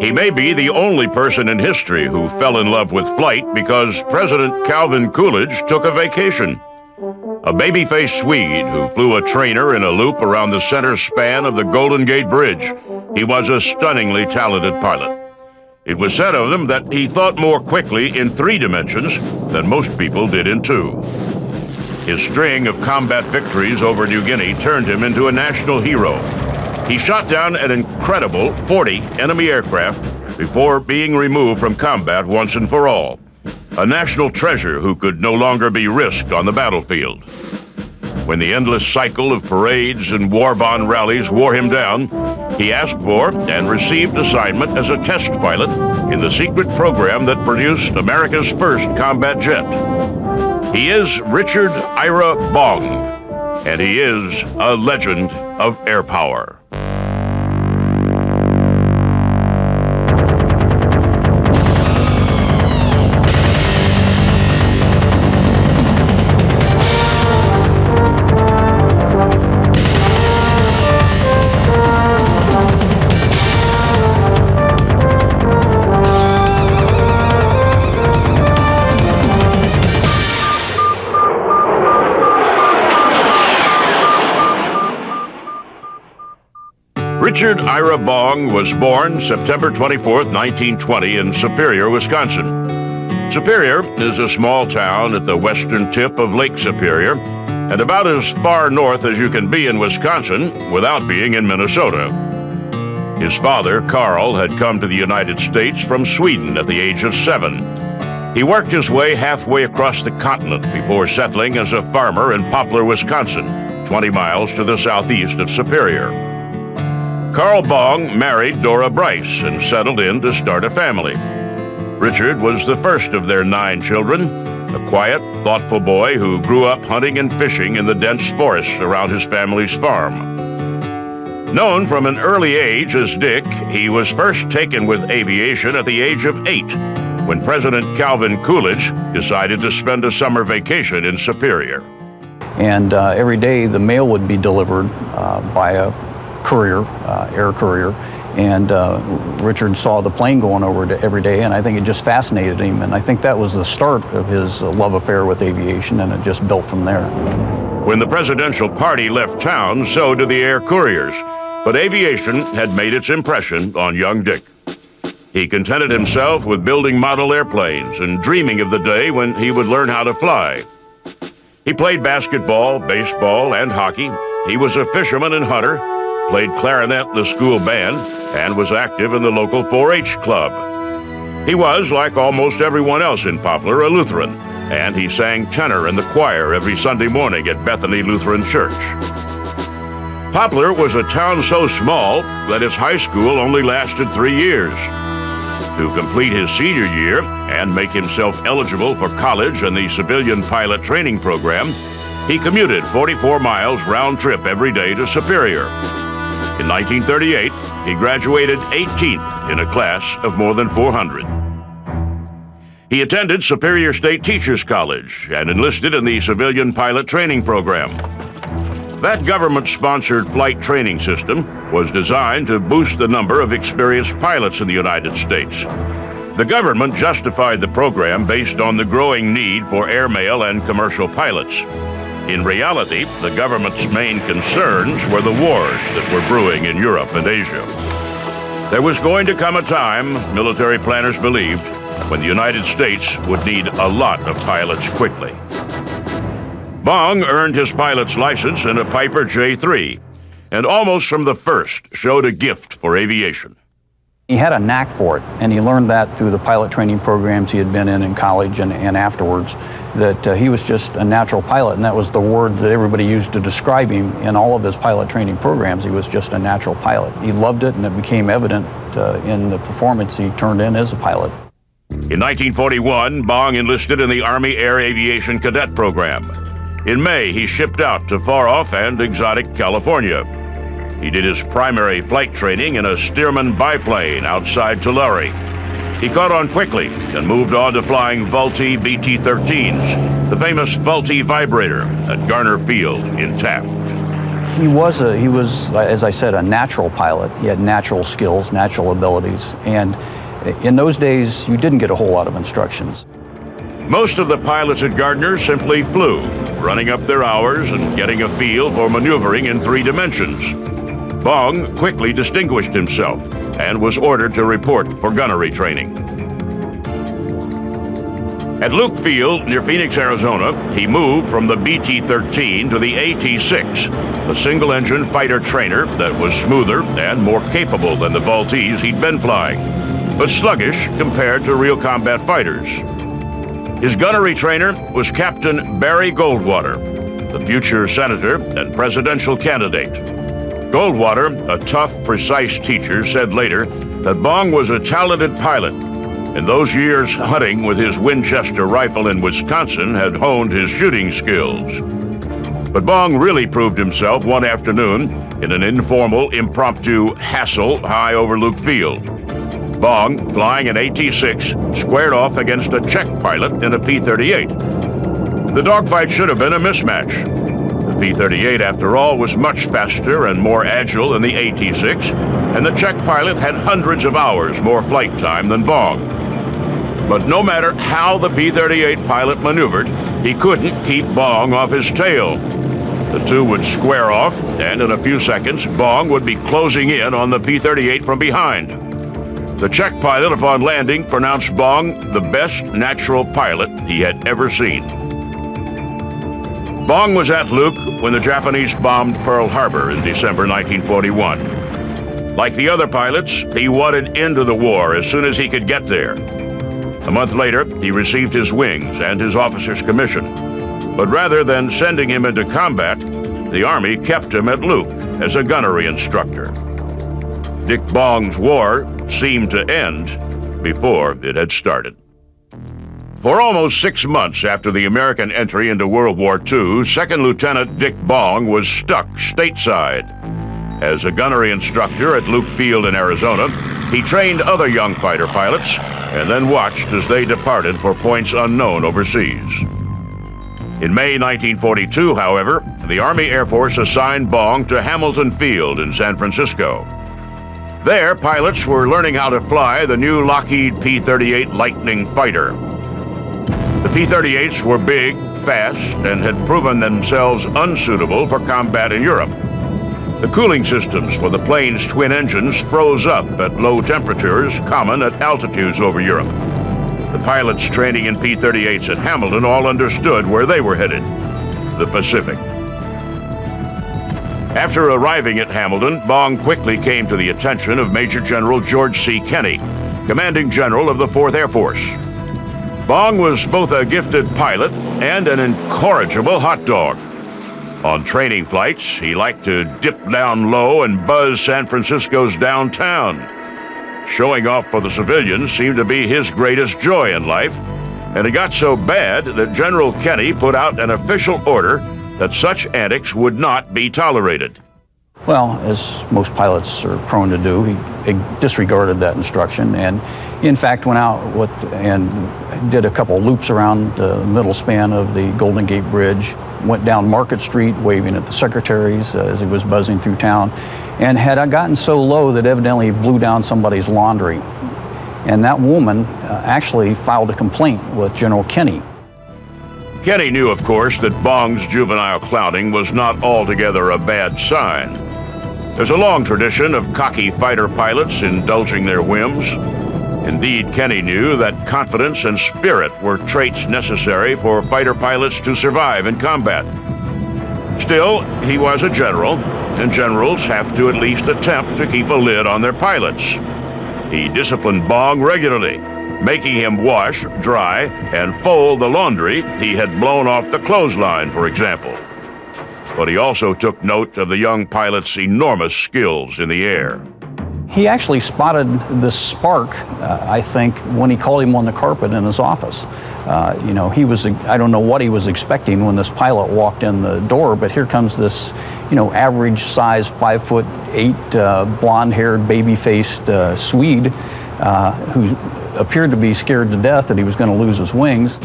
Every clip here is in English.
He may be the only person in history who fell in love with flight because President Calvin Coolidge took a vacation. A baby-faced Swede who flew a trainer in a loop around the center span of the Golden Gate Bridge. He was a stunningly talented pilot. It was said of him that he thought more quickly in 3 dimensions than most people did in 2. His string of combat victories over New Guinea turned him into a national hero. He shot down an incredible 40 enemy aircraft before being removed from combat once and for all. A national treasure who could no longer be risked on the battlefield. When the endless cycle of parades and war bond rallies wore him down, he asked for and received assignment as a test pilot in the secret program that produced America's first combat jet. He is Richard Ira Bong, and he is a legend of air power. Richard Ira Bong was born September 24, 1920 in Superior, Wisconsin. Superior is a small town at the western tip of Lake Superior and about as far north as you can be in Wisconsin without being in Minnesota. His father, Carl, had come to the United States from Sweden at the age of 7. He worked his way halfway across the continent before settling as a farmer in Poplar, Wisconsin, 20 miles to the southeast of Superior. Carl Bong married Dora Bryce and settled in to start a family. Richard was the first of their 9 children, a quiet, thoughtful boy who grew up hunting and fishing in the dense forests around his family's farm. Known from an early age as Dick, he was first taken with aviation at the age of 8, when President Calvin Coolidge decided to spend a summer vacation in Superior. And every day the mail would be delivered by a courier, air courier, and Richard saw the plane going over every day, and I think it just fascinated him, and I think that was the start of his love affair with aviation, and it just built from there. When the presidential party left town, so did the air couriers, but aviation had made its impression on young Dick. He contented himself with building model airplanes and dreaming of the day when he would learn how to fly. He played basketball, baseball, and hockey. He was a fisherman and hunter, played clarinet in the school band, and was active in the local 4-H club. He was, like almost everyone else in Poplar, a Lutheran, and he sang tenor in the choir every Sunday morning at Bethany Lutheran Church. Poplar was a town so small that its high school only lasted 3 years. To complete his senior year and make himself eligible for college and the civilian pilot training program, he commuted 44 miles round trip every day to Superior. In 1938, he graduated 18th in a class of more than 400. He attended Superior State Teachers College and enlisted in the civilian pilot training program. That government-sponsored flight training system was designed to boost the number of experienced pilots in the United States. The government justified the program based on the growing need for airmail and commercial pilots. In reality, the government's main concerns were the wars that were brewing in Europe and Asia. There was going to come a time, military planners believed, when the United States would need a lot of pilots quickly. Bong earned his pilot's license in a Piper J3, and almost from the first showed a gift for aviation. He had a knack for it, and he learned that through the pilot training programs he had been in college and afterwards, that he was just a natural pilot, and that was the word that everybody used to describe him in all of his pilot training programs. He was just a natural pilot. He loved it, and it became evident in the performance he turned in as a pilot. In 1941, Bong enlisted in the Army Air Aviation Cadet Program. In May, he shipped out to far-off and exotic California. He did his primary flight training in a Stearman biplane outside Tulare. He caught on quickly and moved on to flying Vultee BT-13s, the famous Vultee vibrator at Garner Field in Taft. He was, as I said, a natural pilot. He had natural skills, natural abilities, and in those days, you didn't get a whole lot of instructions. Most of the pilots at Gardner simply flew, running up their hours and getting a feel for maneuvering in 3 dimensions. Bong quickly distinguished himself and was ordered to report for gunnery training. At Luke Field, near Phoenix, Arizona, he moved from the BT-13 to the AT-6, a single-engine fighter trainer that was smoother and more capable than the Vultees he'd been flying, but sluggish compared to real combat fighters. His gunnery trainer was Captain Barry Goldwater, the future senator and presidential candidate. Goldwater, a tough, precise teacher, said later that Bong was a talented pilot. In those years, hunting with his Winchester rifle in Wisconsin had honed his shooting skills. But Bong really proved himself one afternoon in an informal, impromptu hassle high over Luke Field. Bong, flying an AT-6, squared off against a Czech pilot in a P-38. The dogfight should have been a mismatch. The P-38, after all, was much faster and more agile than the AT-6, and the Czech pilot had hundreds of hours more flight time than Bong. But no matter how the P-38 pilot maneuvered, he couldn't keep Bong off his tail. The two would square off, and in a few seconds, Bong would be closing in on the P-38 from behind. The Czech pilot, upon landing, pronounced Bong the best natural pilot he had ever seen. Bong was at Luke when the Japanese bombed Pearl Harbor in December 1941. Like the other pilots, he wanted into the war as soon as he could get there. A month later, he received his wings and his officer's commission. But rather than sending him into combat, the Army kept him at Luke as a gunnery instructor. Dick Bong's war seemed to end before it had started. For almost 6 months after the American entry into World War II, Second Lieutenant Dick Bong was stuck stateside. As a gunnery instructor at Luke Field in Arizona, he trained other young fighter pilots and then watched as they departed for points unknown overseas. In May 1942, however, the Army Air Force assigned Bong to Hamilton Field in San Francisco. There, pilots were learning how to fly the new Lockheed P-38 Lightning fighter. The P-38s were big, fast, and had proven themselves unsuitable for combat in Europe. The cooling systems for the plane's twin engines froze up at low temperatures common at altitudes over Europe. The pilots training in P-38s at Hamilton all understood where they were headed: the Pacific. After arriving at Hamilton, Bong quickly came to the attention of Major General George C. Kenney, commanding general of the 4th Air Force. Bong was both a gifted pilot and an incorrigible hot dog. On training flights, he liked to dip down low and buzz San Francisco's downtown. Showing off for the civilians seemed to be his greatest joy in life, and it got so bad that General Kenney put out an official order that such antics would not be tolerated. Well, as most pilots are prone to do, he disregarded that instruction and, in fact, went out and did a couple loops around the middle span of the Golden Gate Bridge, went down Market Street waving at the secretaries as he was buzzing through town, and had gotten so low that evidently he blew down somebody's laundry. And that woman actually filed a complaint with General Kenney. Kenney knew, of course, that Bong's juvenile clowning was not altogether a bad sign. There's a long tradition of cocky fighter pilots indulging their whims. Indeed, Kenney knew that confidence and spirit were traits necessary for fighter pilots to survive in combat. Still, he was a general, and generals have to at least attempt to keep a lid on their pilots. He disciplined Bong regularly, making him wash, dry, and fold the laundry he had blown off the clothesline, for example. But he also took note of the young pilot's enormous skills in the air. He actually spotted the spark, I think, when he called him on the carpet in his office. I don't know what he was expecting when this pilot walked in the door, but here comes this, average size 5'8", blonde-haired, baby-faced Swede who appeared to be scared to death that he was going to lose his wings.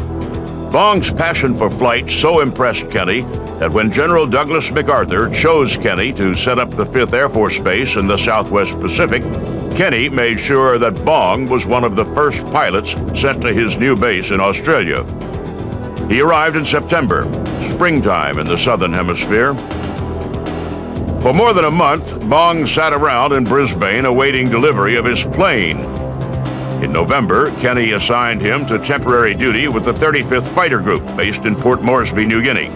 Bong's passion for flight so impressed Kenny that when General Douglas MacArthur chose Kenny to set up the 5th Air Force Base in the Southwest Pacific, Kenny made sure that Bong was one of the first pilots sent to his new base in Australia. He arrived in September, springtime in the Southern Hemisphere. For more than a month, Bong sat around in Brisbane awaiting delivery of his plane. In November, Kenny assigned him to temporary duty with the 35th Fighter Group based in Port Moresby, New Guinea.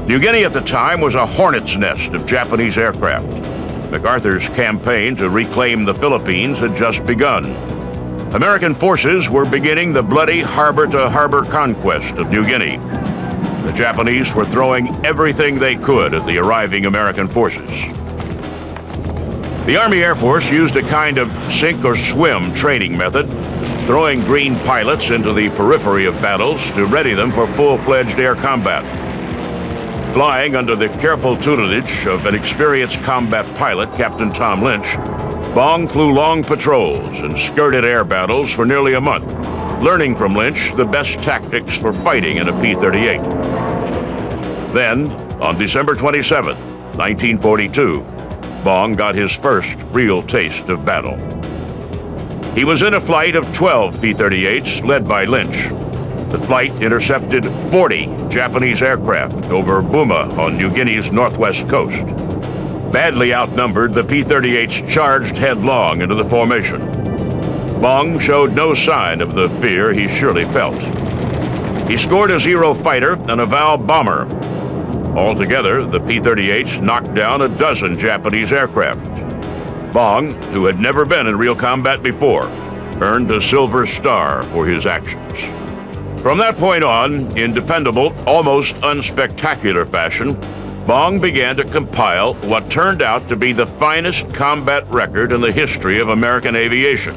New Guinea at the time was a hornet's nest of Japanese aircraft. MacArthur's campaign to reclaim the Philippines had just begun. American forces were beginning the bloody harbor-to-harbor conquest of New Guinea. The Japanese were throwing everything they could at the arriving American forces. The Army Air Force used a kind of sink-or-swim training method, throwing green pilots into the periphery of battles to ready them for full-fledged air combat. Flying under the careful tutelage of an experienced combat pilot, Captain Tom Lynch, Bong flew long patrols and skirted air battles for nearly a month, learning from Lynch the best tactics for fighting in a P-38. Then, on December 27, 1942, Bong got his first real taste of battle. He was in a flight of 12 P-38s led by Lynch. The flight intercepted 40 Japanese aircraft over Buma on New Guinea's northwest coast. Badly outnumbered, the P-38s charged headlong into the formation. Bong showed no sign of the fear he surely felt. He scored a Zero fighter and a Val bomber. Altogether, the P-38s knocked down a dozen Japanese aircraft. Bong, who had never been in real combat before, earned a Silver Star for his actions. From that point on, in dependable, almost unspectacular fashion, Bong began to compile what turned out to be the finest combat record in the history of American aviation.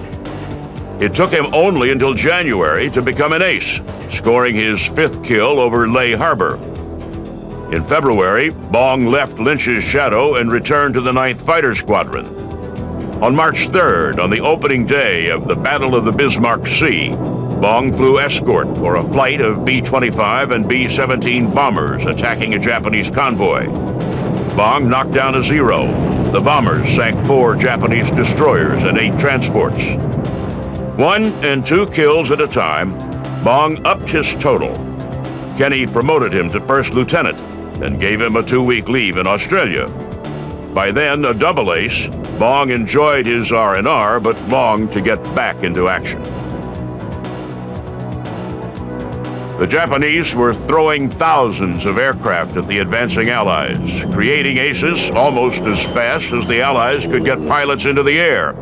It took him only until January to become an ace, scoring his 5th kill over Leh Harbor. In February, Bong left Lynch's shadow and returned to the 9th Fighter Squadron. On March 3rd, on the opening day of the Battle of the Bismarck Sea, Bong flew escort for a flight of B-25 and B-17 bombers attacking a Japanese convoy. Bong knocked down a Zero. The bombers sank 4 Japanese destroyers and 8 transports. 1 and 2 kills at a time, Bong upped his total. Kenny promoted him to first lieutenant and gave him a 2-week leave in Australia. By then, a double ace, Bong enjoyed his R&R but longed to get back into action. The Japanese were throwing thousands of aircraft at the advancing Allies, creating aces almost as fast as the Allies could get pilots into the air.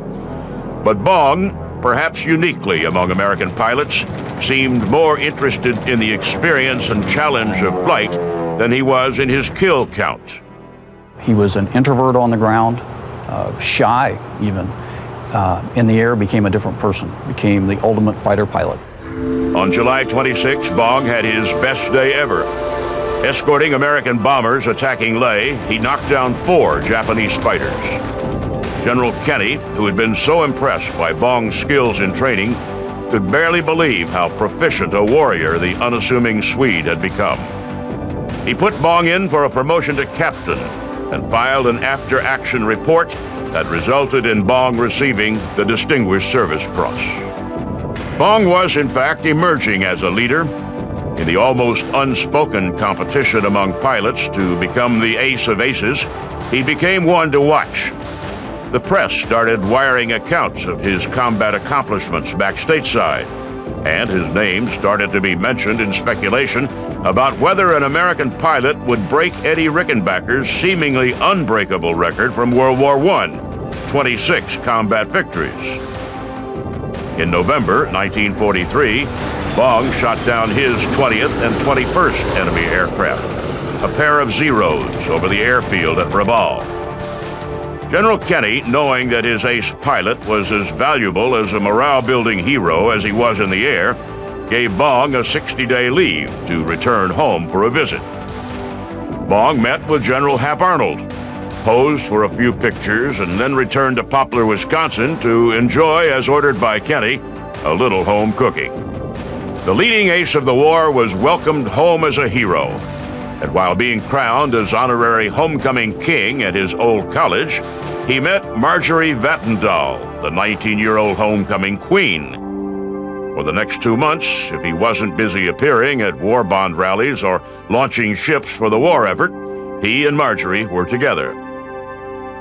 But Bong, perhaps uniquely among American pilots, seemed more interested in the experience and challenge of flight than he was in his kill count. He was an introvert on the ground, shy even. In the air, became a different person, became the ultimate fighter pilot. On July 26, Bong had his best day ever. Escorting American bombers attacking Leh, he knocked down 4 Japanese fighters. General Kenny, who had been so impressed by Bong's skills in training, could barely believe how proficient a warrior the unassuming Swede had become. He put Bong in for a promotion to captain and filed an after-action report that resulted in Bong receiving the Distinguished Service Cross. Bong was, in fact, emerging as a leader. In the almost unspoken competition among pilots to become the ace of aces, he became one to watch. The press started wiring accounts of his combat accomplishments back stateside, and his name started to be mentioned in speculation about whether an American pilot would break Eddie Rickenbacker's seemingly unbreakable record from World War I, 26 combat victories. In November 1943, Bong shot down his 20th and 21st enemy aircraft, a pair of Zeros over the airfield at Lovell. General Kenny, knowing that his ace pilot was as valuable as a morale-building hero as he was in the air, gave Bong a 60-day leave to return home for a visit. Bong met with General Hap Arnold, posed for a few pictures, and then returned to Poplar, Wisconsin to enjoy, as ordered by Kenny, a little home cooking. The leading ace of the war was welcomed home as a hero. And while being crowned as honorary homecoming king at his old college, he met Marjorie Vattendahl, the 19-year-old homecoming queen. For the next 2 months, if he wasn't busy appearing at war bond rallies or launching ships for the war effort, he and Marjorie were together.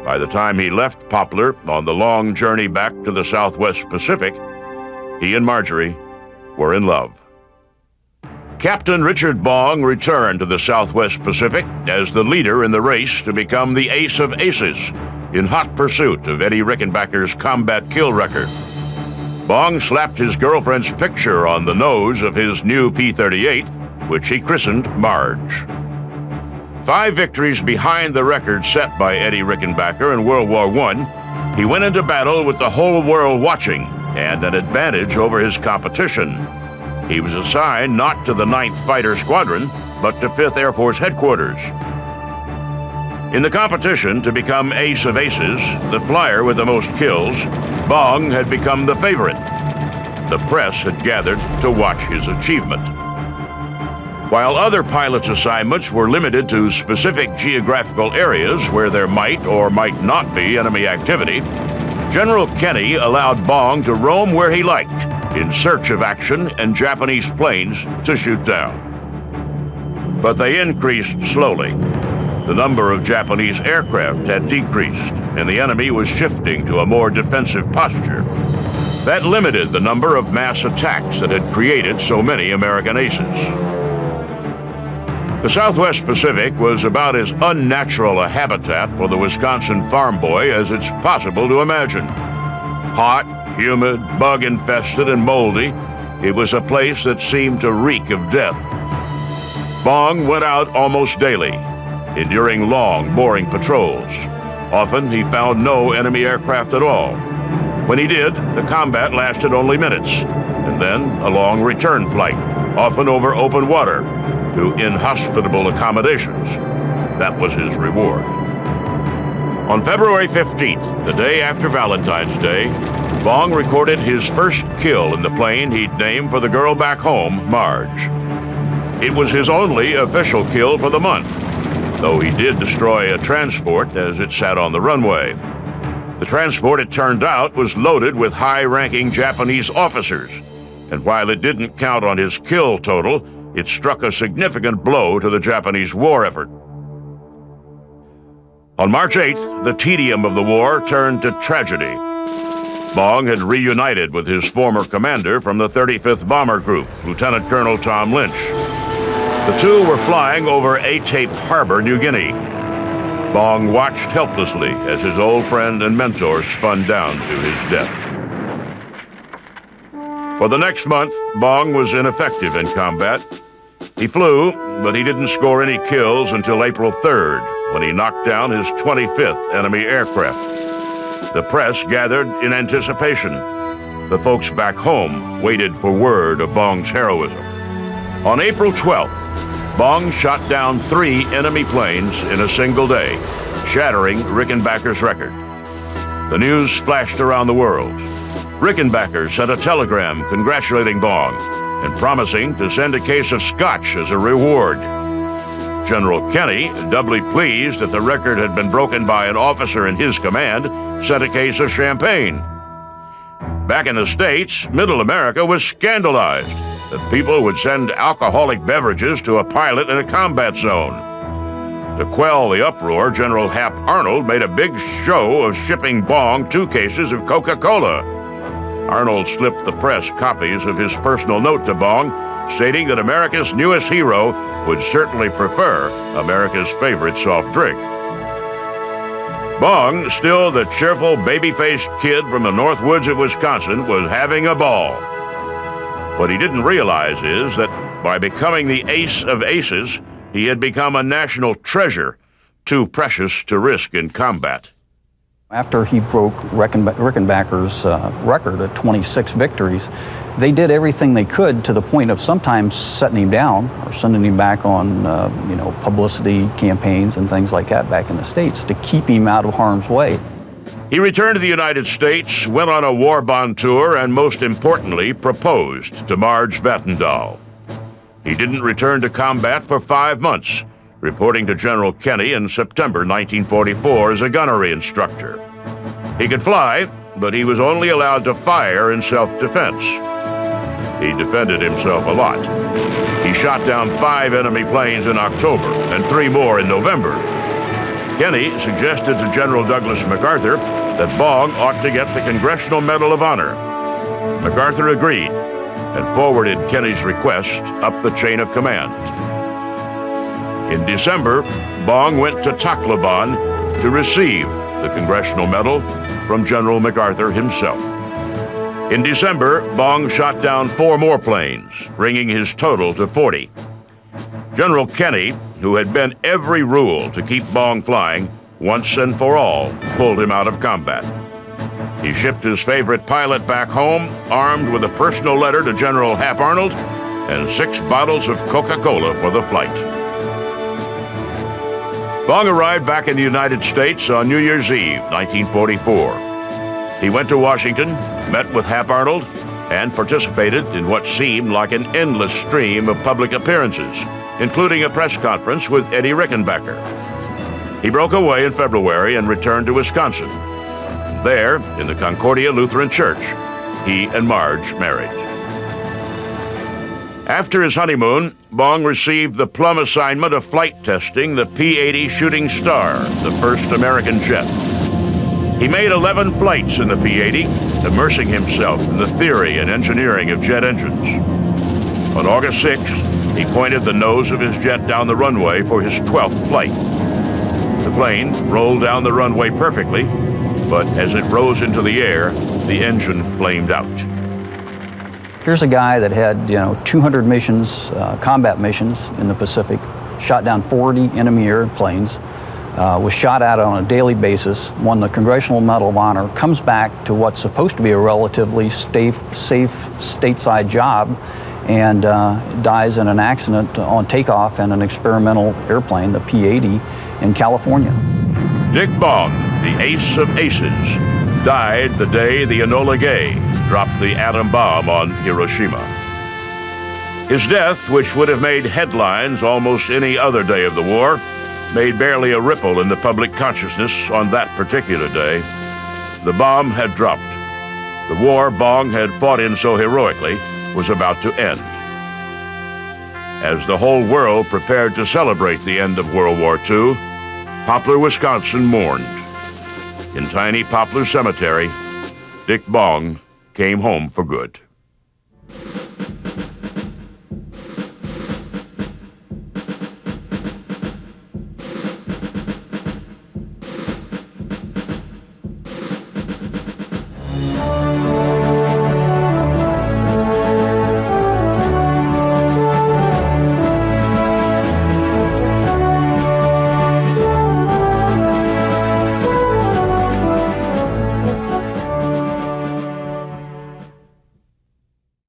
By the time he left Poplar on the long journey back to the Southwest Pacific, he and Marjorie were in love. Captain Richard Bong returned to the Southwest Pacific as the leader in the race to become the ace of aces, in hot pursuit of Eddie Rickenbacker's combat kill record. Bong slapped his girlfriend's picture on the nose of his new P-38, which he christened Marge. 5 victories behind the record set by Eddie Rickenbacker in World War I, he went into battle with the whole world watching and an advantage over his competition. He was assigned not to the 9th Fighter Squadron, but to 5th Air Force Headquarters. In the competition to become ace of aces, the flyer with the most kills, Bong had become the favorite. The press had gathered to watch his achievement. While other pilots' assignments were limited to specific geographical areas where there might or might not be enemy activity, General Kenny allowed Bong to roam where he liked, in search of action and Japanese planes to shoot down. But they increased slowly. The number of Japanese aircraft had decreased, and the enemy was shifting to a more defensive posture. That limited the number of mass attacks that had created so many American aces. The Southwest Pacific was about as unnatural a habitat for the Wisconsin farm boy as it's possible to imagine. Hot, humid, bug-infested, and moldy, it was a place that seemed to reek of death. Bong went out almost daily, enduring long, boring patrols. Often he found no enemy aircraft at all. When he did, the combat lasted only minutes, and then a long return flight, often over open water, to inhospitable accommodations. That was his reward. On February 15th, the day after Valentine's Day, Bong recorded his first kill in the plane he'd named for the girl back home, Marge. It was his only official kill for the month, though he did destroy a transport as it sat on the runway. The transport, it turned out, was loaded with high-ranking Japanese officers, and while it didn't count on his kill total, it struck a significant blow to the Japanese war effort. On March 8th, the tedium of the war turned to tragedy. Bong had reunited with his former commander from the 35th Bomber Group, Lieutenant Colonel Tom Lynch. The two were flying over Atape Harbor, New Guinea. Bong watched helplessly as his old friend and mentor spun down to his death. For the next month, Bong was ineffective in combat. He flew, but he didn't score any kills until April 3rd, when he knocked down his 25th enemy aircraft. The press gathered in anticipation. The folks back home waited for word of Bong's heroism. On April 12th, Bong shot down 3 enemy planes in a single day, shattering Rickenbacker's record. The news flashed around the world. Rickenbacker sent a telegram congratulating Bong and promising to send a case of scotch as a reward. General Kenny, doubly pleased that the record had been broken by an officer in his command, sent a case of champagne. Back in the States, Middle America was scandalized that people would send alcoholic beverages to a pilot in a combat zone. To quell the uproar, General Hap Arnold made a big show of shipping Bong 2 cases of Coca-Cola. Arnold slipped the press copies of his personal note to Bong, stating that America's newest hero would certainly prefer America's favorite soft drink. Bong, still the cheerful, baby-faced kid from the North Woods of Wisconsin, was having a ball. What he didn't realize is that by becoming the ace of aces, he had become a national treasure, too precious to risk in combat. After he broke Rickenbacker's record at 26 victories, they did everything they could to the point of sometimes setting him down or sending him back on publicity campaigns and things like that back in the States to keep him out of harm's way. He returned to the United States, went on a war bond tour, and most importantly, proposed to Marge Vattendahl. He didn't return to combat for 5 months, reporting to General Kenny in September 1944 as a gunnery instructor. He could fly, but he was only allowed to fire in self-defense. He defended himself a lot. He shot down 5 enemy planes in October and 3 more in November. Kenny suggested to General Douglas MacArthur that Bong ought to get the Congressional Medal of Honor. MacArthur agreed and forwarded Kenny's request up the chain of command. In December, Bong went to Tacloban to receive the Congressional Medal from General MacArthur himself. In December, Bong shot down 4 more planes, bringing his total to 40. General Kenny, who had bent every rule to keep Bong flying, once and for all, pulled him out of combat. He shipped his favorite pilot back home, armed with a personal letter to General Hap Arnold and 6 bottles of Coca-Cola for the flight. Bong arrived back in the United States on New Year's Eve, 1944. He went to Washington, met with Hap Arnold, and participated in what seemed like an endless stream of public appearances, including a press conference with Eddie Rickenbacker. He broke away in February and returned to Wisconsin. There, in the Concordia Lutheran Church, he and Marge married. After his honeymoon, Bong received the plum assignment of flight testing the P-80 Shooting Star, the first American jet. He made 11 flights in the P-80, immersing himself in the theory and engineering of jet engines. On August 6th, he pointed the nose of his jet down the runway for his 12th flight. The plane rolled down the runway perfectly, but as it rose into the air, the engine flamed out. Here's a guy that had, 200 missions, combat missions in the Pacific, shot down 40 enemy airplanes, was shot at on a daily basis, won the Congressional Medal of Honor, comes back to what's supposed to be a relatively safe stateside job, and dies in an accident on takeoff in an experimental airplane, the P-80, in California. Dick Bong, the ace of aces, died the day the Enola Gay dropped the atom bomb on Hiroshima. His death, which would have made headlines almost any other day of the war, made barely a ripple in the public consciousness on that particular day. The bomb had dropped. The war Bong had fought in so heroically was about to end. As the whole world prepared to celebrate the end of World War II, Poplar, Wisconsin mourned. In tiny Poplar Cemetery, Dick Bong came home for good.